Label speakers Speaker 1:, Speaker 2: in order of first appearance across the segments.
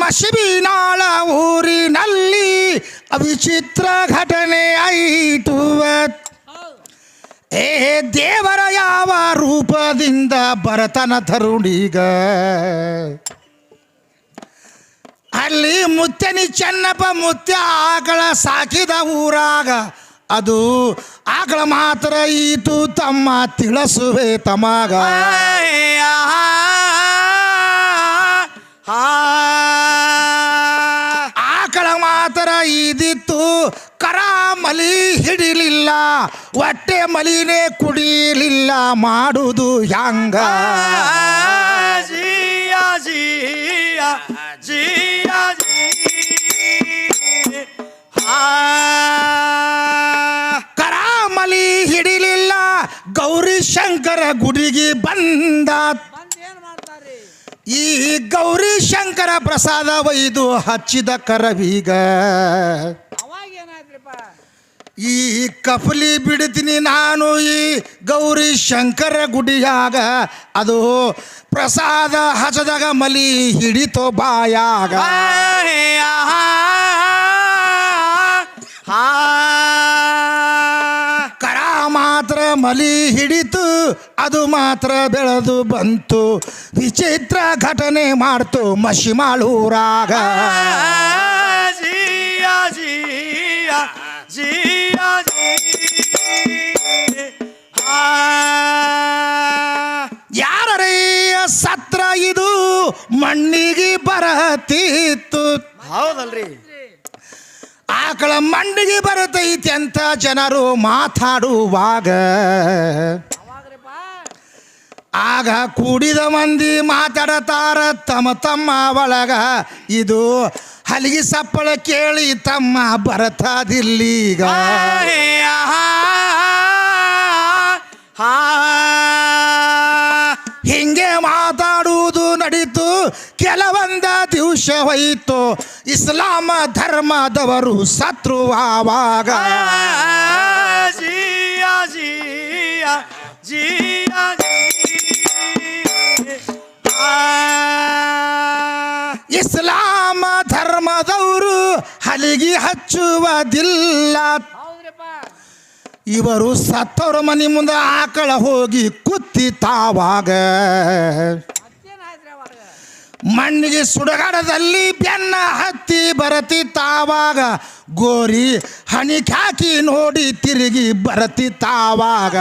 Speaker 1: ಮಸಿಬಿನಾಳ ಊರಿನಲ್ಲಿ ವಿಚಿತ್ರ ಘಟನೆ ಆಯಿತು. ದೇವರ ಯಾವ ರೂಪದಿಂದ ಬರತನ ತರುಣೀಗ. ಅಲ್ಲಿ ಮುತ್ಯನಿ ಚೆನ್ನಪ್ಪ ಮುತ್ಯ ಆಕಳ ಸಾಕಿದ ಊರಾಗ. ಅದು ಆಕಳ ಮಾತ್ರ ಈತು ತಮ್ಮ ತಿಳಿಸುವೆ ತಮಗ. ಆಕಳ ಮಾತ್ರ ಇದಿತ್ತು ಕರ ಮಲಿ ಹಿಡಿಲಿಲ್ಲ, ಹೊಟ್ಟೆ ಮಲಿನೇ ಕುಡಿಲಿಲ್ಲ, ಮಾಡುವುದು ಹ್ಯಾಂಗ. ಕರಾಮಲಿ ಹಿಡಿಲಿಲ್ಲ, ಗೌರಿ ಶಂಕರ ಗುಡಿಗೆ ಬಂದ. ಈ ಗೌರಿ ಶಂಕರ ಪ್ರಸಾದ ಒಯ್ದು ಹಚ್ಚಿದ ಕರವೀಗ. ಈ ಕಫಲಿ ಬಿಡ್ತೀನಿ ನಾನು ಈ ಗೌರಿ ಶಂಕರ ಗುಡಿಯಾಗ. ಅದು ಪ್ರಸಾದ ಹಚ್ಚದಾಗ ಮಲಿ ಹಿಡಿತೋ ಬಾಯಾಗ. ಕರ ಮಾತ್ರ ಮಲಿ ಹಿಡಿತು, ಅದು ಮಾತ್ರ ಬೆಳೆದು ಬಂತು. ವಿಚಿತ್ರ ಘಟನೆ ಮಾಡ್ತು ಮಶಿಮಾಳೂರಾಗ. ಯಾರೇ ಸತ್ರ ಇದು ಮಣ್ಣಿಗೆ ಬರತಿತ್ತು.
Speaker 2: ಹೌದಲ್ರಿ,
Speaker 1: ಆಕಳ ಮಣ್ಣಿಗೆ ಬರತೈತಿ ಅಂತ ಜನರು ಮಾತಾಡುವಾಗ ಆಗ ಕೂಡಿದ ಮಂದಿ ಮಾತಾಡತಾರ ತಮ್ಮ ತಮ್ಮ ಒಳಗ. ಇದು ಹಲಿಗೆ ಸಪ್ಪಳ ಕೇಳಿ ತಮ್ಮ ಬರತದಿಲ್ಲೀಗ. ಹಿಂಗೆ ಮಾತಾಡುವುದು ನಡೀತು. ಕೆಲವೊಂದ ದಿವಸ ಹೋಯಿತು, ಇಸ್ಲಾಮ ಧರ್ಮದವರು ಸತ್ರು ಆವಾಗ. ಇಸ್ಲಾಮ ಧರ್ಮದವರು ಹಲಿಗೆ ಹಚ್ಚುವುದಿಲ್ಲ. ಇವರು ಸತ್ತವರ ಮನೆ ಮುಂದೆ ಆಕಳ ಹೋಗಿ ಕುತ್ತಿತಾವಾಗ ಮಣ್ಣಿಗೆ ಸುಡಗಾಡದಲ್ಲಿ ಬೆನ್ನ ಹತ್ತಿ ಬರತಿತ್ತಾವಾಗ ಗೋರಿ ಹಣಿ ಹಾಕಿ ನೋಡಿ ತಿರುಗಿ ಬರತಿತ್ತಾವಾಗ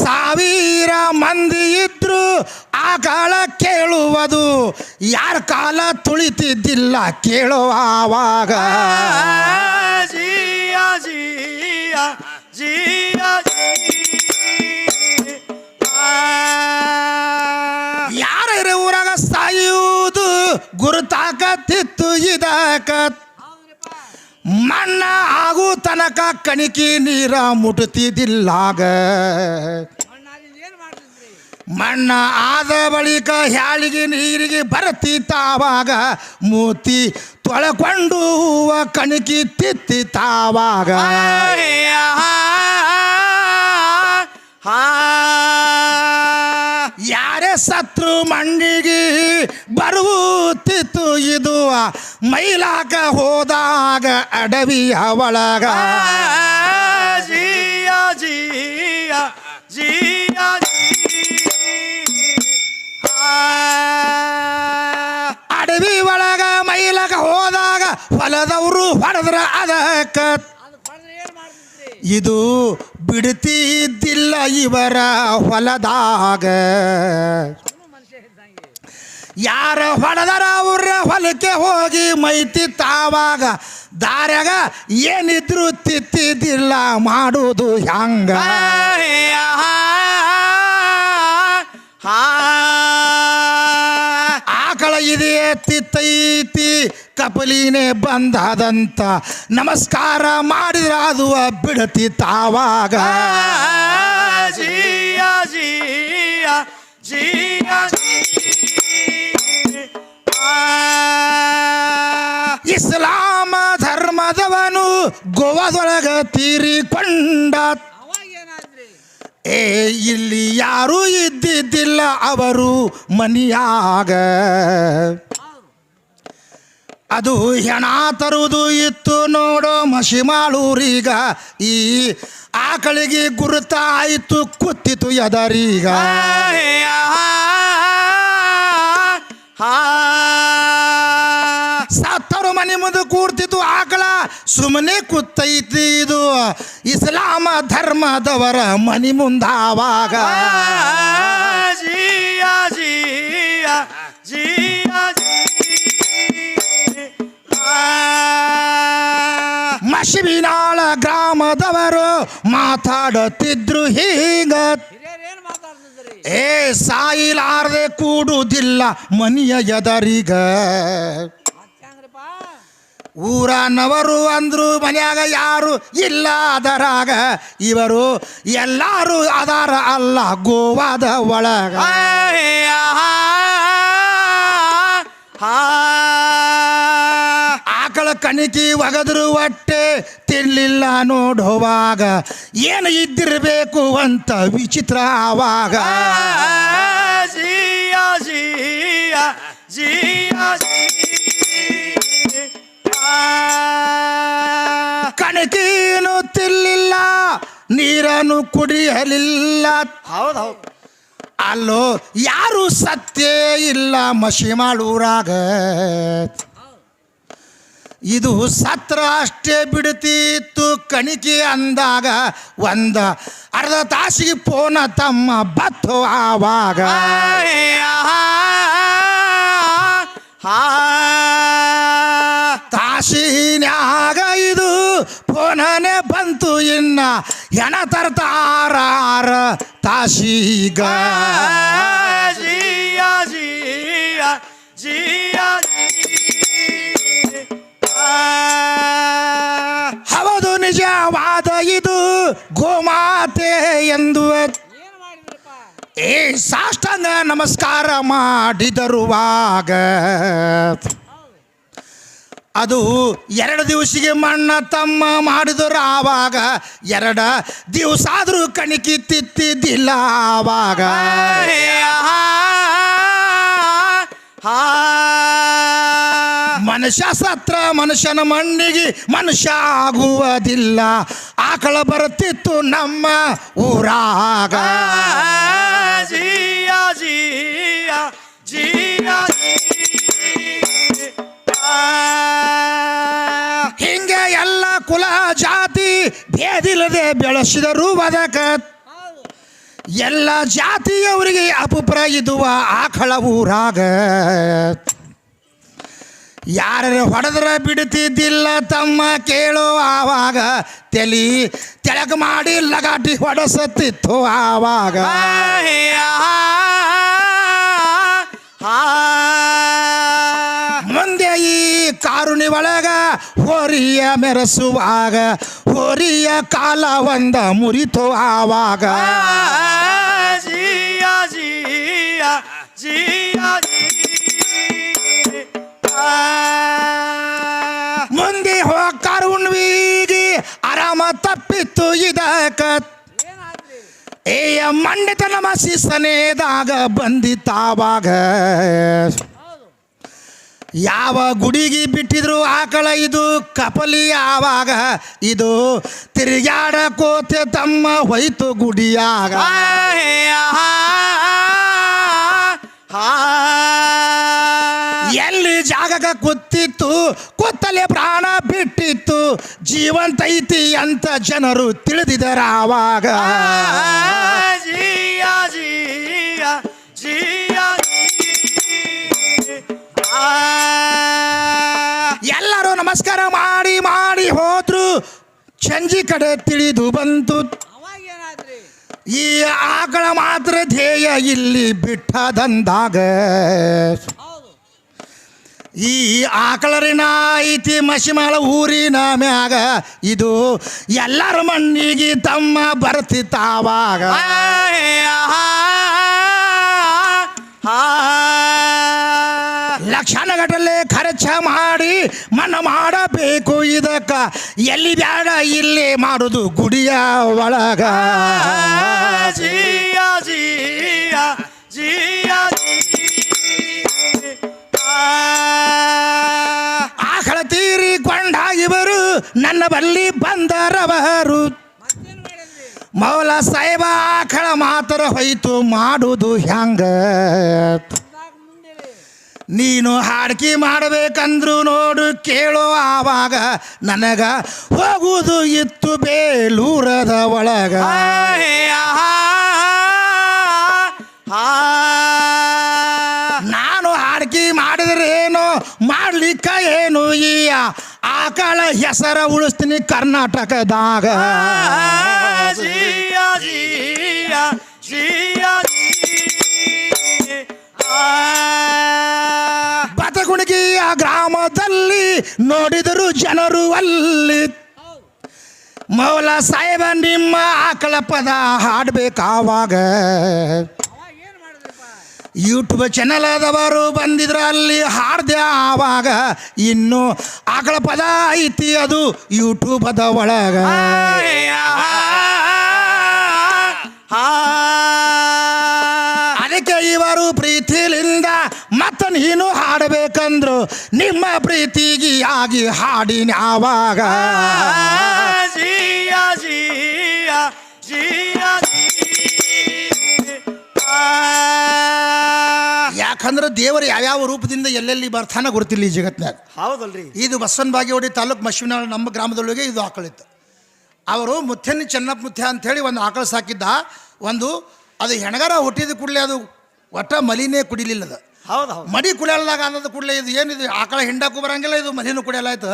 Speaker 1: ಸಾವಿರ ಮಂದಿ ಇದ್ರು ಆಕಳ ಕೇಳುವುದು ಯಾರ ಕಾಲ ತುಳಿತಿದ್ದಿಲ್ಲ ಕೇಳುವಾಗ. ಯಾರ ಊರಾಗ ಸಾಯುವುದು ಗುರುತಾಕತ್ತಿತ್ತು ಇದಕ್ಕ. ಮಣ್ಣ ಆಗು ತನಕ ಕಣಿಕಿ ನೀರ ಮುಟ್ಟುತ್ತಿದ್ದಿಲ್ಲಾಗ. ಮಣ್ಣ ಆದ ಬಳಿಕ ಹ್ಯಾಳಿಗೆ ನೀರಿಗೆ ಬರ್ತಿತ್ತಾವಾಗ ಮೂತಿ ತೊಳಕೊಂಡು ಹೂವ ಕಣಿಕಿ ತಿತ್ತಿತ್ತಾವಾಗ ಯಾರೇ ಸತ್ರು ಮಣ್ಣಿಗೆ ಬರುತ್ತಿತ್ತು ಇದು ಮೈಲಾಕ ಹೋದಾಗ ಅಡವಿಯ ಒಳಗ. ಅಡವಿ ಒಳಗ ಮೈಲಾಕ ಹೋದಾಗ ಹೊಲದವರು ಹೊಡೆದ್ರ ಅದಕ್ಕ ಇದು ಬಿಡ್ತಿದ್ದಿಲ್ಲ ಇವರ ಹೊಲದಾಗ. ಯಾರ ಹೊಡೆದರ ಅವ್ರ ಹೊಲಕ್ಕೆ ಹೋಗಿ ಮೈತಿತ್ತಾವಾಗ ದಾರ್ಯಾಗ ಏನಿದ್ರು ತಿತ್ತಿದ್ದಿಲ್ಲ ಮಾಡುವುದು ಹ್ಯಾಂಗ. ಆಕಳ ಇದೆಯೇ ತಿತ್ತೈತಿ ಕಪಲಿನೇ ಬಂದದಂತ ನಮಸ್ಕಾರ ಮಾಡಿದ್ರ ಅದು ಬಿಡತಿತ್ತಾವಾಗ. ಇಸ್ಲಾಮ ಧರ್ಮದವನು ಗೋವಾದೊಳಗ ತೀರಿಕೊಂಡ. ಏ ಇಲ್ಲಿ ಯಾರೂ ಇದ್ದಿದ್ದಿಲ್ಲ ಅವರು ಮನಿಯಾಗ. ಅದು ಹೆಣ ತರುವುದು ಇತ್ತು ನೋಡೋ ಮಸಿಮಾಳೂರೀಗ. ಈ ಆಕಳಿಗೆ ಗುರುತಾಯಿತು ಕುತ್ತಿತು ಎದರೀಗ. ಸತ್ತರು ಮನೆ ಮುಂದೆ ಕೂಡ್ತಿತ್ತು ಆಕಳ ಸುಮ್ಮನೆ ಕೂತೈತಿ. ಇದು ಇಸ್ಲಾಮ ಧರ್ಮದವರ ಮನಿ ಮುಂದಾವಾಗ. ಮಶಿಬಿನಾಳ ಗ್ರಾಮದವರು ಮಾತಾಡುತ್ತಿದ್ರು ಹೀಗ. ಏ ಸಾಯಿಲಾರದೆ ಕೂಡುವುದಿಲ್ಲ ಮನಿಯ ಎದರಿಗ. ಊರನವರು ಅಂದ್ರು ಮನ್ಯಾಗ ಯಾರು ಇಲ್ಲ ಅದರಾಗ. ಇವರು ಎಲ್ಲಾರು ಅದಾರ ಅಲ್ಲ ಗೋವಾದ ಒಳಗ. ಆಕಳ ಕಣಿಕಿ ಒಗದ್ರು ಹೊಟ್ಟೆ ತಿನ್ಲಿಲ್ಲ ನೋಡುವಾಗ. ಏನು ಇದ್ದಿರಬೇಕು ಅಂತ ವಿಚಿತ್ರ ಆವಾಗ. ಕಣಕೀನು ತಿನ್ಲಿಲ್ಲ ನೀರನ್ನು ಕುಡಿಯಲಿಲ್ಲ.
Speaker 2: ಹೌದೌದು.
Speaker 1: ಅಲ್ಲೋ ಯಾರು ಸತ್ಯ ಇಲ್ಲ ಮಸಿಮಾಳೂರಾಗ. ಇದು ಸತ್ರ ಅಷ್ಟೇ ಬಿಡ್ತಿತ್ತು ಕಣಿಕೆ ಅಂದಾಗ. ಒಂದ ಅರ್ಧ ತಾಸಿಗೆ ಫೋನ ತಮ್ಮ ಬತ್ತು ಆವಾಗ. ತಾಸಿನ್ಯಾಗ ಇದು ಫೋನನೇ ಬಂತು. ಇನ್ನ ಹೆಣ ತರ್ತಾರ ತಾಸೀಗ. ಹೌದು ನಿಜವಾದ ಇದು ಗೋಮಾತೆ ಎಂದು. ಏ ಸಾಷ್ಟಾಂಗ ನಮಸ್ಕಾರ ಮಾಡಿದರುವಾಗ. ಅದು 2 ದಿವಸಿಗೆ ಮಣ್ಣ ತಮ್ಮ ಮಾಡಿದರು ಆವಾಗ. 2 ದಿವಸ ಆದರೂ ಕಣಿಕಿ ತಿತ್ತಿದ್ದಿಲ್ಲ ಆವಾಗ. ಮನುಷ್ಯ ಸತ್ರ ಮನುಷ್ಯನ ಮಣ್ಣಿಗೆ ಮನುಷ್ಯ ಆಗುವುದಿಲ್ಲ. ಆಕಳ ಬರುತ್ತಿತ್ತು ನಮ್ಮ ಊರಾಗ. ಹಿಂಗೆ ಎಲ್ಲ ಕುಲ ಜಾತಿ ಭೇದಿಲ್ಲದೆ ಬೆಳೆಸಿದರು ಬದಕ. ಎಲ್ಲ ಜಾತಿಯವರಿಗೆ ಅಭಿಪ್ರಾಯ ಇದುವ ಆಕಳ ಊರಾಗ. ಯಾರು ಹೊಡೆದ್ರ ಬಿಡ್ತಿದ್ದಿಲ್ಲ ತಮ್ಮ ಕೇಳೋ ಆವಾಗ. ತೆಳಗ ಮಾಡಿ ಲಗಾಟಿ ಹೊಡೆಸತ್ತಿತ್ತು ಆವಾಗ. ಮುಂದೆ ಈ ಕಾರುಣಿ ಒಳಗ ಹೋರಿಯ ಮೆರೆಸುವಾಗ. ಹೋರಿಯ ಕಾಲ ಒಂದ ಮುರಿತು ಆವಾಗ. ಮುಂದೆ ಹೋಗ್ಕಾರ ಉಣ್ವಿಗೆ ಆರಾಮ ತಪ್ಪಿತ್ತು ಇದಕ್ಕ. ಏಯ ಮಂಡಿತನ ಮಸಿಸನೇದಾಗ ಬಂದಿತ್ತಾವಾಗ. ಯಾವ ಗುಡಿಗೆ ಬಿಟ್ಟಿದ್ರು ಆಕಳ ಇದು ಕಪಲಿ ಆವಾಗ. ಇದು ತಿರುಗಾಡ ಕೋತೆ ತಮ್ಮ ಹೋಯ್ತು ಗುಡಿಯಾಗ. ಎಲ್ಲಿ ಜಾಗಗ ಕೂತಿತ್ತು ಕೂತಲೆ ಪ್ರಾಣ ಬಿಟ್ಟಿತ್ತು. ಜೀವಂತ ಐತಿ ಅಂತ ಜನರು ತಿಳಿದಿದರ ಆವಾಗ. ಎಲ್ಲರೂ ನಮಸ್ಕಾರ ಮಾಡಿ ಮಾಡಿ ಹೋದ್ರು. ಸಂಜೆ ಕಡೆ ತಿಳಿದು ಬಂತು ಈ ಆಕಳ ಮಾತ್ರ ಧ್ಯೇಯ ಇಲ್ಲಿ ಬಿಟ್ಟದಂದಾಗ. ಈ ಆಕಳರಿನ ಐತಿ ಮಸಿಮಾಳ ಊರಿನ ಮ್ಯಾಗ. ಇದು ಎಲ್ಲರ ಮಣ್ಣಿಗೆ ತಮ್ಮ ಬರ್ತಿತ್ತಾವಾಗ. ಲಕ್ಷಣಗಟ್ಟಲೆ ಖರ್ಚ ಮಾಡಿ ಮನ ಮಾಡಬೇಕು ಇದಕ್ಕ ಎಲ್ಲಿ ಬ್ಯಾಡ ಇಲ್ಲೇ ಮಾಡುದು ಗುಡಿಯ ಒಳಗ
Speaker 2: ಜಿಯ ಜಿಯ ಜಿಯ
Speaker 1: ಆಕಳ ತೀರಿಕೊಂಡ ಇವರು ನನ್ನ ಬಲ್ಲಿ ಬಂದರವರು ಮೌಲ ಸಾಹೇಬ ಆಕಳ ಮಾತರ ಹೋಯ್ತು ಮಾಡುವುದು ಹ್ಯಾಂಗ ನೀನು ಹಾಡ್ಕಿ ಮಾಡಬೇಕಂದ್ರು ನೋಡು ಕೇಳೋ ಆವಾಗ ನನಗ ಹೋಗುವುದು ಇತ್ತು ಬೇಲೂರದ ಒಳಗ ನಾನು ಹಾಡ್ಕಿ ಮಾಡಿದ್ರೇನು ಮಾಡ್ಲಿಕ್ಕ ಏನು ಈ ಆಕಳ ಹೆಸರ ಉಳಿಸ್ತೀನಿ ಕರ್ನಾಟಕದಾಗ
Speaker 2: ಜಿಯ ಜಿಯ ಜಿಯ
Speaker 1: ಬತಗುಣಿಗಿಯ ಗ್ರಾಮದಲ್ಲಿ ನೋಡಿದರು ಜನರು ಅಲ್ಲಿ ಮೌಲ ಸಾಹೇಬ ನಿಮ್ಮ ಆಕಳ ಪದ ಹಾಡ್ಬೇಕಾವಾಗ ಯೂಟ್ಯೂಬ್ ಚಾನಲ್ ಆದವರು ಬಂದಿದ್ರ ಅಲ್ಲಿ ಹಾಡ್ದೆ ಆವಾಗ ಇನ್ನು ಆಕಳ ಪದ ಐತಿ ಅದು ಯೂಟ್ಯೂಬ್ ಅದ ಒಳಗ ಅದಕ್ಕೆ ಇವರು ಪ್ರೀತಿಲಿಂದ ಮತ್ತ ನೀನು ಹಾಡಬೇಕಂದ್ರು ನಿಮ್ಮ ಪ್ರೀತಿಗೆ ಆಗಿ ಹಾಡಿನ ಆವಾಗ
Speaker 2: ಜಿಯ ಜಿಯ ಜಿಯ
Speaker 1: ಯಾಕಂದ್ರೆ ದೇವರು ಯಾವ್ಯಾವ ರೂಪದಿಂದ ಎಲ್ಲೆಲ್ಲಿ ಬರ್ತಾನ ಗೊತ್ತಿಲ್ಲ ಈ ಜಗತ್ನಾಗ.
Speaker 2: ಹೌದಲ್ರಿ.
Speaker 1: ಇದು ಬಸವನ ಬಾಗೇವಾಡಿ ತಾಲೂಕು ಮಶ್ವಿನಾಳ ನಮ್ಮ ಗ್ರಾಮದೊಳಗೆ ಇದು ಆಕಳಿತ್ತು. ಅವರು ಮುತ್ಯನ ಚೆನ್ನಪ್ಪ ಮುತ್ಯ ಅಂಥೇಳಿ ಒಂದು ಆಕಳು ಸಾಕಿದ್ದ. ಒಂದು ಅದು ಹೆಣಗಾರ ಹುಟ್ಟಿದ ಕೂಡಲೇ ಅದು ಒಟ್ಟ ಮಲಿನೇ ಕುಡಿಲಿಲ್ಲ. ಅದು
Speaker 2: ಹೌದು ಹೌದು.
Speaker 1: ಮಡಿ ಕುಡಿಯಲ್ದಾಗ ಅನ್ನೋದು ಕೂಡಲೇ ಇದು ಏನಿದು ಆಕಳ ಹಿಂಡಕ್ಕೂ ಬರಂಗಿಲ್ಲ, ಇದು ಮಲಿನೂ ಕುಡಿಯಲಾಯ್ತು.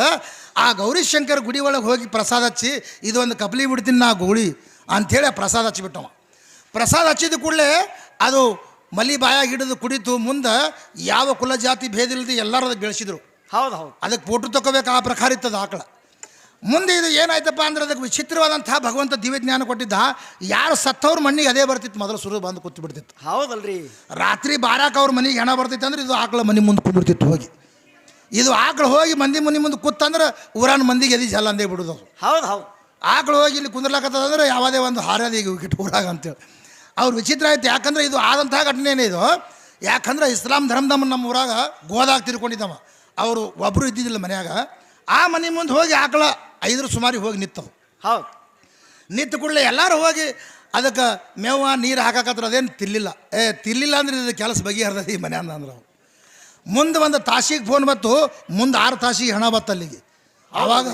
Speaker 1: ಆ ಗೌರೀಶಂಕರ್ ಗುಡಿ ಒಳಗೆ ಹೋಗಿ ಪ್ರಸಾದ ಹಚ್ಚಿ ಇದು ಒಂದು ಕಪ್ಲಿ ಬಿಡ್ತೀನಿ ನಾ ಗೋಳಿ ಅಂಥೇಳಿ ಆ ಪ್ರಸಾದ ಹಚ್ಚಿಬಿಟ್ಟವ. ಪ್ರಸಾದ ಹಚ್ಚಿದ ಕೂಡಲೇ ಅದು ಮಲಿ ಬಾಯಾಗ ಹಿಡಿದು ಕುಡಿತು. ಮುಂದೆ ಯಾವ ಕುಲ ಜಾತಿ ಭೇದ ಇಲ್ಲದೆ ಎಲ್ಲರೂ ಅದಕ್ಕೆ ಬೆಳೆಸಿದ್ರು.
Speaker 2: ಹೌದು ಹೌದು.
Speaker 1: ಅದಕ್ಕೆ ಫೋಟೋ ತಗೋಬೇಕು, ಆ ಪ್ರಕಾರ ಇತ್ತದ ಆಕಳ. ಮುಂದೆ ಇದು ಏನಾಯ್ತಪ್ಪ ಅಂದ್ರೆ ಅದಕ್ಕೆ ವಿಚಿತ್ರವಾದಂಥ ಭಗವಂತ ದಿವ್ಯ ಜ್ಞಾನ ಕೊಟ್ಟಿದ್ದ. ಯಾರು ಸತ್ತವ್ರ ಮಣ್ಣಿಗೆ ಅದೇ ಬರ್ತಿತ್ತು, ಮೊದಲು ಸುರು ಬಂದು ಕೂತು ಬಿಡ್ತಿತ್ತು.
Speaker 2: ಹೌದಲ್ರಿ.
Speaker 1: ರಾತ್ರಿ ಬಾರಾಕ ಅವ್ರ ಮನೆಗೆ ಹೆಣ ಬರ್ತಿತ್ತು ಅಂದ್ರೆ ಇದು ಆಕಳ ಮನೆ ಮುಂದೆ ಕುಂದಿರ್ತಿತ್ತು ಹೋಗಿ. ಇದು ಆಕಳು ಹೋಗಿ ಮಂದಿ ಮನೆ ಮುಂದೆ ಕೂತಂದ್ರೆ ಊರಾನ ಮಂದಿಗೆ ಎದಿ ಜಲ್ಲ ಅಂದೇ ಬಿಡೋದು.
Speaker 2: ಹೌದು ಹೌದು.
Speaker 1: ಆಕಳು ಹೋಗಿ ಇಲ್ಲಿ ಕುಂದಿರ್ಲಾಕತ್ತದಂದ್ರೆ ಯಾವುದೇ ಒಂದು ಹಾರದ ಈಗ ವಿಕೆಟ್ ಊರಾಗ ಅಂತೇಳಿ ಅವ್ರು ವಿಚಿತ್ರ ಆಯ್ತು. ಯಾಕಂದ್ರೆ ಇದು ಆದಂಥ ಘಟನೆನೇ ಇದು. ಯಾಕಂದ್ರೆ ಇಸ್ಲಾಂ ಧರ್ಮದಮ್ಮ ನಮ್ಮ ಊರಾಗ ಗೋದಾಗ ತಿರ್ಕೊಂಡಿದ್ದವ. ಅವರು ಒಬ್ಬರು ಇದ್ದಿದ್ದಿಲ್ಲ ಮನ್ಯಾಗ. ಆ ಮನೆ ಮುಂದೆ ಹೋಗಿ ಆಕಳ 5 ಸುಮಾರಿಗೆ ಹೋಗಿ ನಿಂತವು.
Speaker 2: ಹೌದು.
Speaker 1: ನಿಂತು ಕೂಡಲೇ ಎಲ್ಲರೂ ಹೋಗಿ ಅದಕ್ಕೆ ಮೇವ ನೀರು ಹಾಕಾಕತ್ರ ಅದೇನು ತಿರ್ಲಿಲ್ಲ. ತಿರ್ಲಿಲ್ಲ ಅಂದ್ರೆ ಇದು ಕೆಲಸ ಬಗೆಹರ್ದದ ಈ ಮನೆ ಅಂದ್ರೆ ಅವ್ರು ಮುಂದೆ ಒಂದು ತಾಸಿಗೆ ಫೋನ್ ಬತ್ತು. ಮುಂದೆ 6 ತಾಸಿಗೆ ಹಣ ಬತ್ತು ಅಲ್ಲಿಗೆ. ಆವಾಗ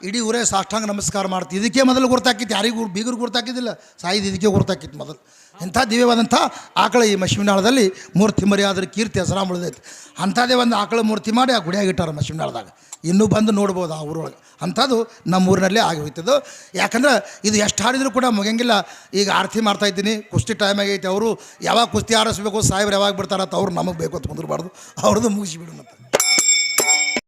Speaker 1: ಇಡೀ ಊರೇ ಸಾಷ್ಟಾಂಗ ನಮಸ್ಕಾರ ಮಾಡ್ತೀವಿ. ಇದಕ್ಕೆ ಮೊದಲು ಗುರ್ತಾಕಿತ್ತು, ಯಾರಿಗೂ ಬೀಗರು ಗುರ್ತಾಕಿದ್ದಿಲ್ಲ, ಸಾಯಿದು ಇದಕ್ಕೆ ಗುರ್ತಾಕಿತ್ತು ಮೊದಲು. ಇಂಥ ದಿವ್ಯವಾದಂಥ ಆಕಳ ಈ ಮಶ್ವಿನಾಳದಲ್ಲಿ ಮೂರ್ತಿ ಮರ್ಯಾದ್ರೆ ಕೀರ್ತಿ ಹೆಸರಾಮ ಉಳಿದೈತೆ. ಅಂಥದ್ದೇ ಒಂದು ಆಕಳ ಮೂರ್ತಿ ಮಾಡಿ ಆ ಗುಡಿಯಾಗಿ ಇಟ್ಟಾರ ಮಶ್ವಿನಾಳದಾಗ. ಇನ್ನೂ ಬಂದು ನೋಡ್ಬೋದು ಆ ಊರೊಳಗೆ. ಅಂಥದ್ದು ನಮ್ಮ ಊರಿನಲ್ಲೇ ಆಗಿ ಹೋಯ್ತದ್ದು. ಯಾಕಂದ್ರೆ ಇದು ಎಷ್ಟು ಹಾಡಿದರೂ ಕೂಡ ಮುಗಿಯಂಗಿಲ್ಲ. ಈಗ ಆರತಿ ಮಾಡ್ತಾಯಿದ್ದೀನಿ, ಕುಸ್ತಿ ಟೈಮ್ ಆಗೈತೆ. ಅವರು ಯಾವಾಗ ಕುಸ್ತಿ ಆರಿಸ್ಬೇಕು, ಸಾಹೇಬ್ರು ಯಾವಾಗ ಬಿಡ್ತಾರತ್ತ ಅವ್ರು ನಮಗೆ ಬೇಕು ಅಂತ ಕುಂದಿರಬಾರ್ದು, ಅವ್ರದ್ದು ಮುಗಿಸಿಬಿಡು ಮತ್ತೆ.